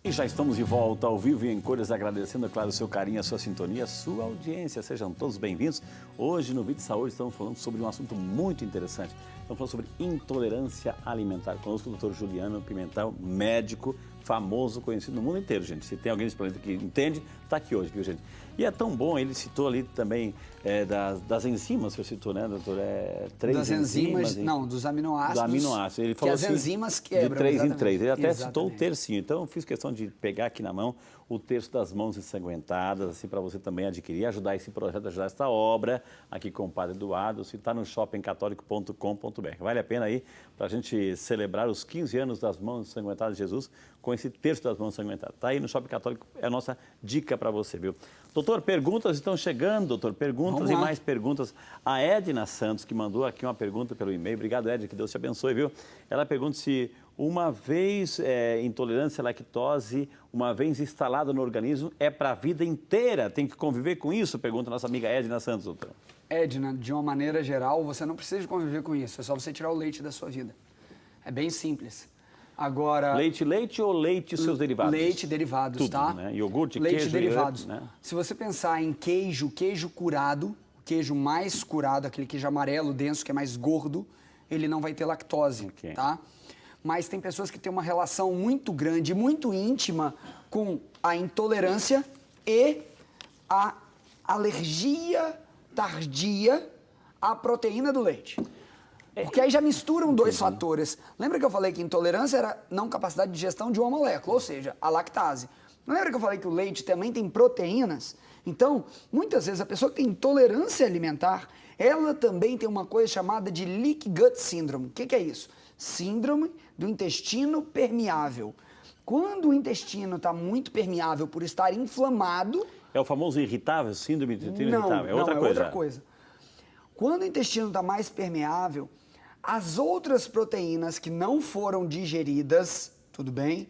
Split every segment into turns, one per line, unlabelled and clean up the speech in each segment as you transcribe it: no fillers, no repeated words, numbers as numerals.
E já estamos de volta ao vivo e em cores, agradecendo, é claro, o seu carinho, a sua sintonia, a sua audiência. Sejam todos bem-vindos. Hoje, no Vídeo de Saúde, estamos falando sobre um assunto muito interessante. Estamos falando sobre intolerância alimentar. Conosco o Dr. Juliano Pimentel, médico famoso, conhecido no mundo inteiro, gente. Se tem alguém nesse planeta que entende, está aqui hoje, viu, gente? E é tão bom, ele citou ali também das enzimas, que você citou, né, doutor? Três
das enzimas,
hein?
não, dos aminoácidos.
Dos aminoácidos. Ele falou
que as
assim,
enzimas quebram.
de 3 em 3. Ele até
Exatamente.
citou o tercinho. Então, eu fiz questão de pegar aqui na mão o terço das mãos ensanguentadas, assim, para você também adquirir, ajudar esse projeto, ajudar essa obra aqui com o Padre Eduardo. Se está no shoppingcatólico.com.br. Vale a pena aí para a gente celebrar os 15 anos das mãos ensanguentadas de Jesus com esse terço das mãos ensanguentadas. Está aí no Shopping Católico, é a nossa dica para você, viu? Doutor, perguntas estão chegando, doutor. Perguntas e mais perguntas. A Edna Santos, que mandou aqui uma pergunta pelo e-mail. Obrigado, Edna, que Deus te abençoe, viu? Ela pergunta se uma vez intolerância à lactose, uma vez instalada no organismo, é para a vida inteira? Tem que conviver com isso? Pergunta a nossa amiga Edna Santos, doutor.
Edna, de uma maneira geral, você não precisa conviver com isso. É só você tirar o leite da sua vida. É bem simples. Agora...
Leite ou leite e seus derivados?
Leite, derivados,
tudo,
tá?
Né? Iogurte,
leite,
queijo,
derivados.
Né?
Se você pensar em queijo curado, queijo mais curado, aquele queijo amarelo, denso, que é mais gordo, ele não vai ter lactose, tá? Mas tem pessoas que têm uma relação muito grande, muito íntima com a intolerância e a alergia tardia à proteína do leite. Porque aí já misturam dois fatores. Lembra que eu falei que intolerância era não capacidade de digestão de uma molécula, ou seja, a lactase. Lembra que eu falei que o leite também tem proteínas? Então, muitas vezes a pessoa que tem intolerância alimentar, ela também tem uma coisa chamada de leaky gut syndrome. O que é isso? Síndrome do intestino permeável. Quando o intestino está muito permeável por estar inflamado...
É o famoso irritável, síndrome do intestino irritável?
Não, é outra coisa. Quando o intestino está mais permeável, as outras proteínas que não foram digeridas, tudo bem,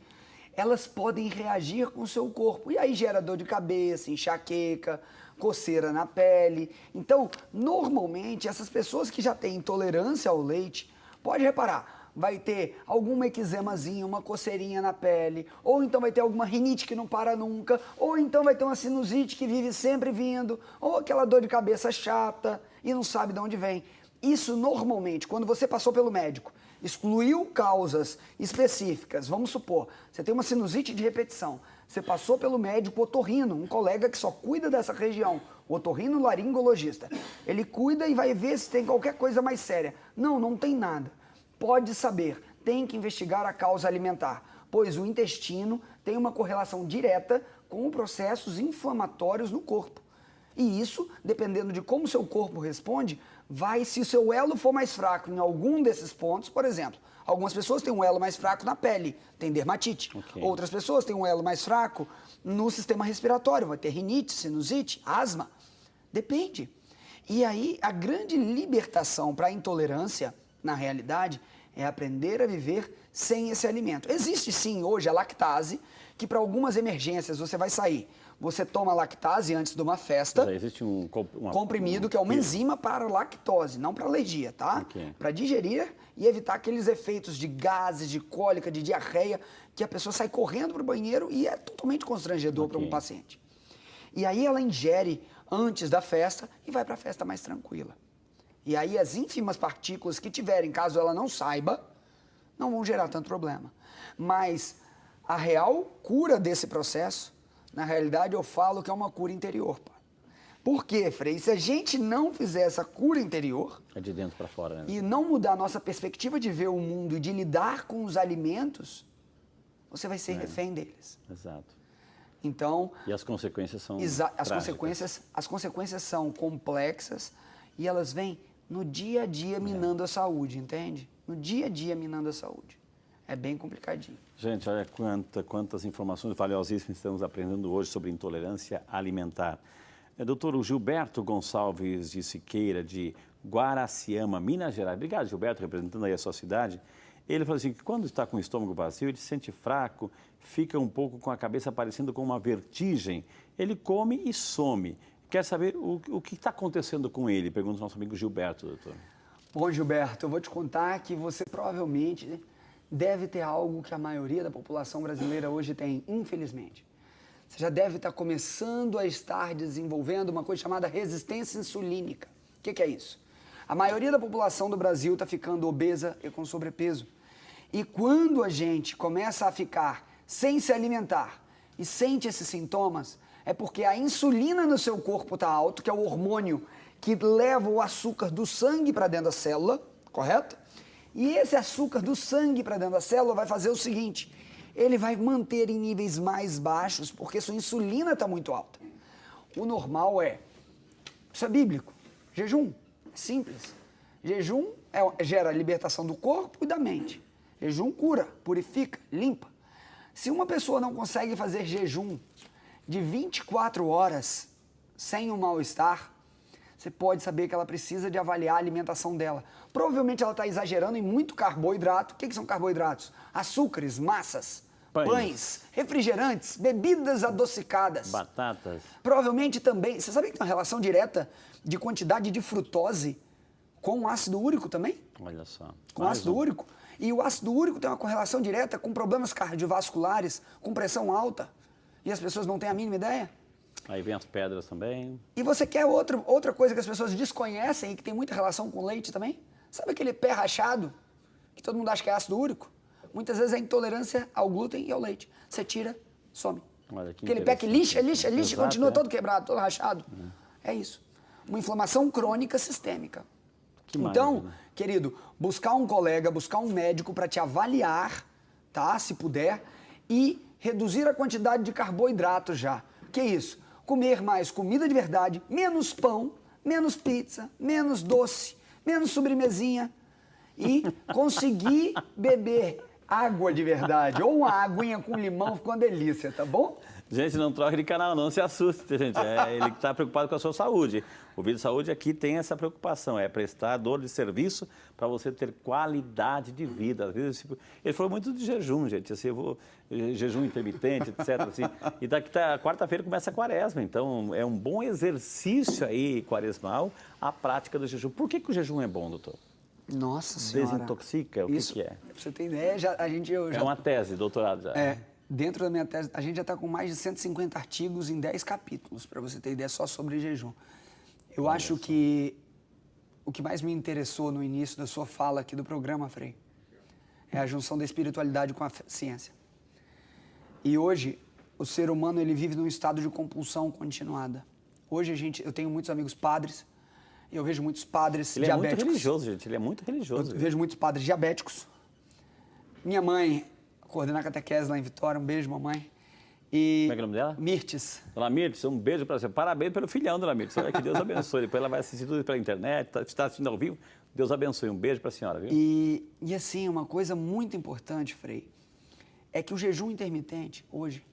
elas podem reagir com o seu corpo. E aí gera dor de cabeça, enxaqueca, coceira na pele. Então, normalmente, essas pessoas que já têm intolerância ao leite, pode reparar, vai ter alguma eczemazinha, uma coceirinha na pele, ou então vai ter alguma rinite que não para nunca, ou então vai ter uma sinusite que vive sempre vindo, ou aquela dor de cabeça chata e não sabe de onde vem. Isso normalmente, quando você passou pelo médico, excluiu causas específicas, vamos supor, você tem uma sinusite de repetição, você passou pelo médico otorrino, um colega que só cuida dessa região, o otorrinolaringologista, ele cuida e vai ver se tem qualquer coisa mais séria. Não tem nada. Pode saber, tem que investigar a causa alimentar, pois o intestino tem uma correlação direta com processos inflamatórios no corpo. E isso, dependendo de como seu corpo responde, se o seu elo for mais fraco em algum desses pontos, por exemplo, algumas pessoas têm um elo mais fraco na pele, tem dermatite. Outras pessoas têm um elo mais fraco no sistema respiratório, vai ter rinite, sinusite, asma. Depende. E aí, a grande libertação para a intolerância, na realidade, é aprender a viver sem esse alimento. Existe sim hoje a lactase, que para algumas emergências você vai sair. Você toma lactase antes de uma festa.
Existe um
comprimido que é uma enzima para lactose, não para alergia, tá? Para digerir e evitar aqueles efeitos de gases, de cólica, de diarreia, que a pessoa sai correndo para o banheiro e é totalmente constrangedor para um paciente. E aí ela ingere antes da festa e vai para a festa mais tranquila. E aí as ínfimas partículas que tiverem, caso ela não saiba, não vão gerar tanto problema. Mas a real cura desse processo, na realidade eu falo que é uma cura interior. Pá. Por quê, Frei? Se a gente não fizer essa cura interior...
É de dentro para fora, né?
E não mudar a nossa perspectiva de ver o mundo e de lidar com os alimentos, você vai ser refém deles.
Exato.
Então...
E as consequências são
as consequências são complexas e elas vêm no dia a dia minando a saúde, entende? No dia a dia minando a saúde. É bem complicadinho.
Gente, olha quantas informações valiosíssimas estamos aprendendo hoje sobre intolerância alimentar. Doutor Gilberto Gonçalves de Siqueira, de Guaraciama, Minas Gerais. Obrigado, Gilberto, representando aí a sua cidade. Ele falou assim, que quando está com o estômago vazio, ele se sente fraco, fica um pouco com a cabeça parecendo com uma vertigem. Ele come e some. Quer saber o que está acontecendo com ele? Pergunta o nosso amigo Gilberto, doutor.
Bom, Gilberto, eu vou te contar que você provavelmente deve ter algo que a maioria da população brasileira hoje tem, infelizmente. Você já deve estar começando a estar desenvolvendo uma coisa chamada resistência insulínica. O que é isso? A maioria da população do Brasil está ficando obesa e com sobrepeso. E quando a gente começa a ficar sem se alimentar e sente esses sintomas, é porque a insulina no seu corpo está alto, que é o hormônio que leva o açúcar do sangue para dentro da célula, correto? E esse açúcar do sangue para dentro da célula vai fazer o seguinte: ele vai manter em níveis mais baixos, porque sua insulina está muito alta. O normal isso é bíblico, jejum, é simples. Jejum gera libertação do corpo e da mente. Jejum cura, purifica, limpa. Se uma pessoa não consegue fazer jejum de 24 horas sem um mal-estar, você pode saber que ela precisa de avaliar a alimentação dela. Provavelmente ela está exagerando em muito carboidrato. O que são carboidratos? Açúcares, massas, pães, refrigerantes, bebidas adocicadas.
Batatas.
Provavelmente também. Você sabia que tem uma relação direta de quantidade de frutose com ácido úrico também?
Olha só.
Com ácido úrico. E o ácido úrico tem uma correlação direta com problemas cardiovasculares, com pressão alta. E as pessoas não têm a mínima ideia.
Aí vem as pedras também.
E você quer outra coisa que as pessoas desconhecem e que tem muita relação com leite também? Sabe aquele pé rachado, que todo mundo acha que é ácido úrico? Muitas vezes é intolerância ao glúten e ao leite. Você tira, some.
Olha que
aquele pé que lixa e continua todo quebrado, todo rachado. É isso. Uma inflamação crônica sistêmica. Então, querido, buscar um colega, buscar um médico para te avaliar, tá? Se puder, e reduzir a quantidade de carboidratos já. Que isso? Comer mais comida de verdade, menos pão, menos pizza, menos doce, menos sobremesinha e conseguir beber água de verdade. Ou uma aguinha com limão, ficou uma delícia, tá bom?
Gente, não troque de canal, não se assuste, gente. Ele está preocupado com a sua saúde. O Vida Saúde aqui tem essa preocupação, é prestador de serviço para você ter qualidade de vida. Às vezes, ele falou muito de jejum, gente, assim, jejum intermitente, etc. Assim. E daqui quarta-feira começa a quaresma, então é um bom exercício aí quaresmal a prática do jejum. Por que o jejum é bom, doutor?
Nossa Senhora.
Desintoxica? O que é?
Pra você ter ideia,
É uma tese, doutorado já.
Dentro da minha tese, a gente já está com mais de 150 artigos em 10 capítulos, para você ter ideia, só sobre jejum. Eu acho que o que mais me interessou no início da sua fala aqui do programa, Frei, é a junção da espiritualidade com a ciência. E hoje, o ser humano ele vive num estado de compulsão continuada. Hoje eu tenho muitos amigos padres, eu vejo muitos padres diabéticos.
Ele é muito religioso, gente, ele é muito religioso.
Eu vejo muitos padres diabéticos. Minha mãe coordenar a catequese lá em Vitória, um beijo, mamãe. E
como é que é o nome dela?
Mirtes.
Dona Mirtes, um beijo para você. Parabéns pelo filhão, Dona Mirtes. Que Deus abençoe. Depois ela vai assistir tudo pela internet, está assistindo ao vivo. Deus abençoe. Um beijo para a senhora, viu?
E assim, uma coisa muito importante, Frei, é que o jejum intermitente, hoje,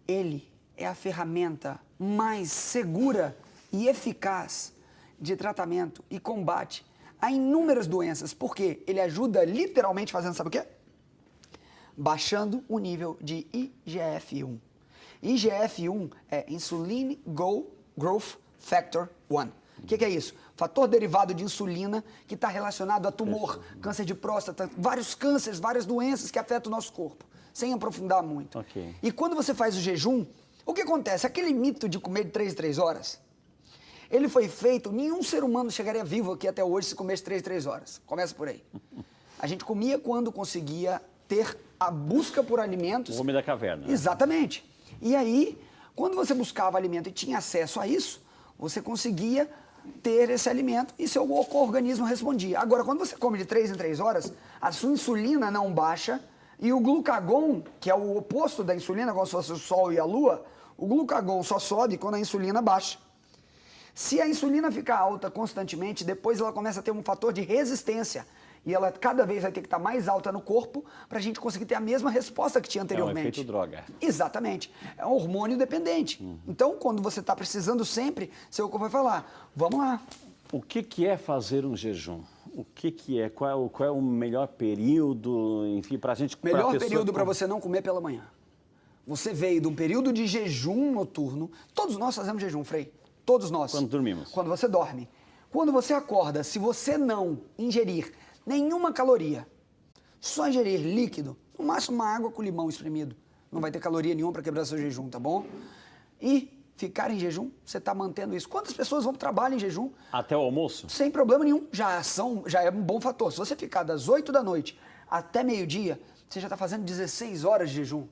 ele é a ferramenta mais segura e eficaz de tratamento e combate a inúmeras doenças. Por quê? Ele ajuda literalmente fazendo, sabe o quê? Baixando o nível de IGF-1. IGF-1 é Insulin Growth Factor 1. O que é isso? Fator derivado de insulina que está relacionado a tumor, câncer de próstata, vários cânceres, várias doenças que afetam o nosso corpo, sem aprofundar muito.
Okay.
E quando você faz o jejum, o que acontece? Aquele mito de comer de 3 em 3 horas, ele foi feito, nenhum ser humano chegaria vivo aqui até hoje se comesse 3 em 3 horas. Começa por aí. A gente comia quando conseguia ter a busca por alimentos.
O homem da caverna. Né?
Exatamente. E aí, quando você buscava alimento e tinha acesso a isso, você conseguia ter esse alimento e seu organismo respondia. Agora, quando você come de 3 em 3 horas, a sua insulina não baixa e o glucagon, que é o oposto da insulina, como se fosse o sol e a lua, o glucagon só sobe quando a insulina baixa. Se a insulina ficar alta constantemente, depois ela começa a ter um fator de resistência. E ela cada vez vai ter que estar mais alta no corpo para a gente conseguir ter a mesma resposta que tinha anteriormente.
É um efeito droga.
Exatamente. É um hormônio dependente. Então, quando você está precisando sempre, seu corpo vai falar, vamos lá.
O que é fazer um jejum? O que é? Qual é o melhor período, enfim, para a gente...
Melhor período para você não comer pela manhã. Você veio de um período de jejum noturno. Todos nós fazemos jejum, Frei. Todos nós.
Quando dormimos.
Quando você dorme. Quando você acorda, se você não ingerir nenhuma caloria, Só ingerir líquido, no máximo uma água com limão espremido. Não vai ter caloria nenhuma para quebrar seu jejum, tá bom? E ficar em jejum, você está mantendo isso. Quantas pessoas vão para o trabalho em jejum?
Até o almoço?
Sem problema nenhum, já é um bom fator. Se você ficar das 8 da noite até meio-dia, você já está fazendo 16 horas de jejum.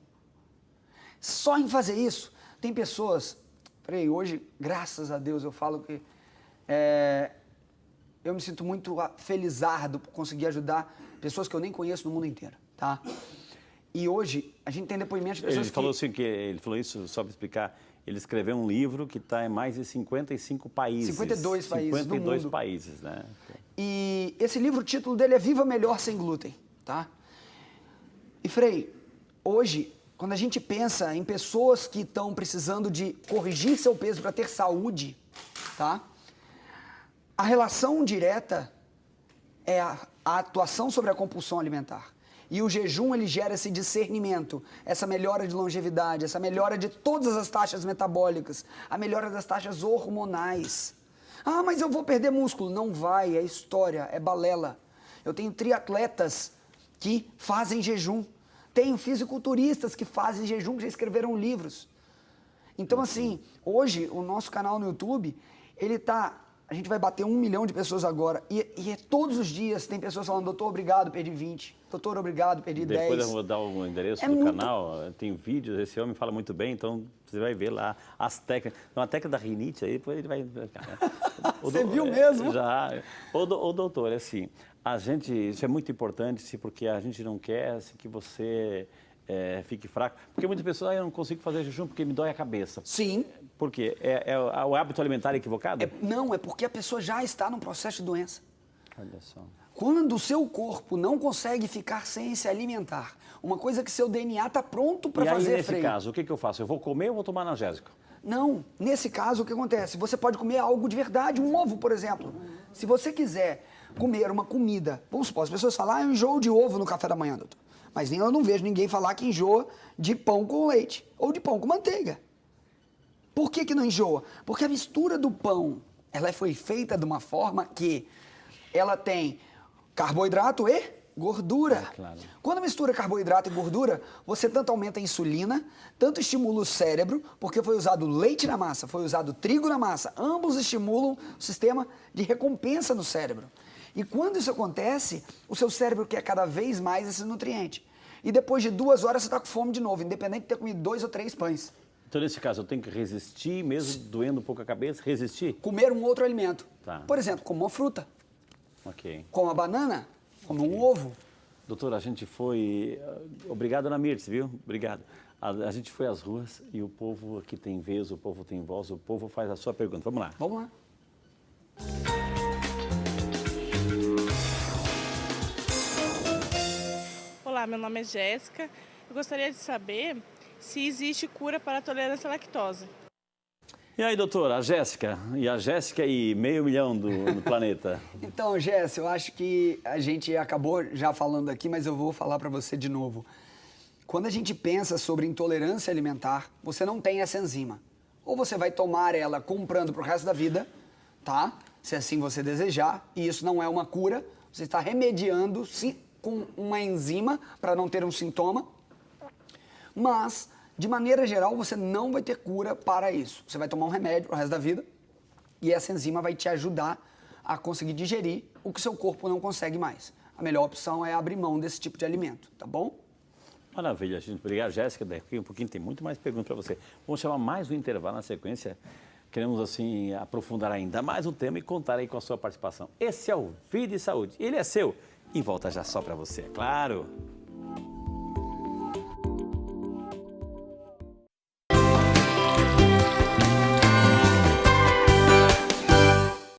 Só em fazer isso, tem pessoas... Peraí, hoje, graças a Deus, eu falo que... eu me sinto muito felizardo por conseguir ajudar pessoas que eu nem conheço no mundo inteiro, tá? E hoje, a gente tem depoimentos de pessoas
ele falou isso, só para explicar, ele escreveu um livro que está em mais de 55 países.
52 países
52
do mundo.
países, né?
E esse livro, o título dele é Viva Melhor Sem Glúten, tá? E Frei, hoje, quando a gente pensa em pessoas que estão precisando de corrigir seu peso para ter saúde, tá? A relação direta é a atuação sobre a compulsão alimentar. E o jejum, ele gera esse discernimento, essa melhora de longevidade, essa melhora de todas as taxas metabólicas, a melhora das taxas hormonais. Ah, mas eu vou perder músculo. Não vai, é história, é balela. Eu tenho triatletas que fazem jejum. Tenho fisiculturistas que fazem jejum, que já escreveram livros. Então, assim, hoje, o nosso canal no YouTube, ele tá... A gente vai bater 1 milhão de pessoas agora. E todos os dias tem pessoas falando, doutor, obrigado, perdi 20. Doutor, obrigado, perdi 10.
Depois eu vou dar o endereço do canal. Tem vídeos, esse homem fala muito bem, então você vai ver lá as técnicas. Uma técnica da rinite aí, depois ele vai...
Você viu mesmo?
Já. Ô, doutor, é assim, isso é muito importante, porque a gente não quer que você... fique fraco. Porque muitas pessoas, eu não consigo fazer jejum porque me dói a cabeça.
Sim.
Por quê? É o hábito alimentar equivocado?
Não, é porque a pessoa já está num processo de doença.
Olha só.
Quando o seu corpo não consegue ficar sem se alimentar, uma coisa que seu DNA está pronto para fazer,
E aí, nesse caso, o que eu faço? Eu vou comer ou vou tomar analgésico?
Não, nesse caso, o que acontece? Você pode comer algo de verdade, um ovo, por exemplo. Se você quiser comer uma comida, vamos supor, as pessoas falam, eu enjoo de ovo no café da manhã, doutor. Mas eu não vejo ninguém falar que enjoa de pão com leite ou de pão com manteiga. Por que não enjoa? Porque a mistura do pão, ela foi feita de uma forma que ela tem carboidrato e gordura.
Claro.
Quando mistura carboidrato e gordura, você tanto aumenta a insulina, tanto estimula o cérebro, porque foi usado leite na massa, foi usado trigo na massa. Ambos estimulam o sistema de recompensa no cérebro. E quando isso acontece, o seu cérebro quer cada vez mais esse nutriente. E depois de 2 horas você está com fome de novo, independente de ter comido 2 ou 3 pães.
Então, nesse caso, eu tenho que resistir, mesmo doendo um pouco a cabeça, resistir?
Comer um outro alimento.
Tá.
Por exemplo, como uma fruta.
Ok.
Como uma banana, como um ovo.
Doutor, a gente foi... Obrigado, Ana Mirtz, viu? Obrigado. A gente foi às ruas e o povo aqui tem vez, o povo tem voz, o povo faz a sua pergunta. Vamos lá.
Vamos lá.
Olá, meu nome é Jéssica. Eu gostaria de saber se existe cura para a tolerância à lactose.
E aí, doutora, a Jéssica e 500 mil do planeta.
Então, Jéssica, eu acho que a gente acabou já falando aqui, mas eu vou falar para você de novo. Quando a gente pensa sobre intolerância alimentar, você não tem essa enzima. Ou você vai tomar ela comprando pro resto da vida, tá? Se assim você desejar, e isso não é uma cura, você está remediando com uma enzima para não ter um sintoma, mas, de maneira geral, você não vai ter cura para isso. Você vai tomar um remédio pro resto da vida e essa enzima vai te ajudar a conseguir digerir o que seu corpo não consegue mais. A melhor opção é abrir mão desse tipo de alimento, tá bom?
Maravilha, gente. Obrigado, Jéssica. Daqui um pouquinho tem muito mais perguntas para você. Vamos chamar mais um intervalo na sequência. Queremos, assim, aprofundar ainda mais o tema e contar aí com a sua participação. Esse é o Vida e Saúde. Ele é seu e volta já só para você, é claro.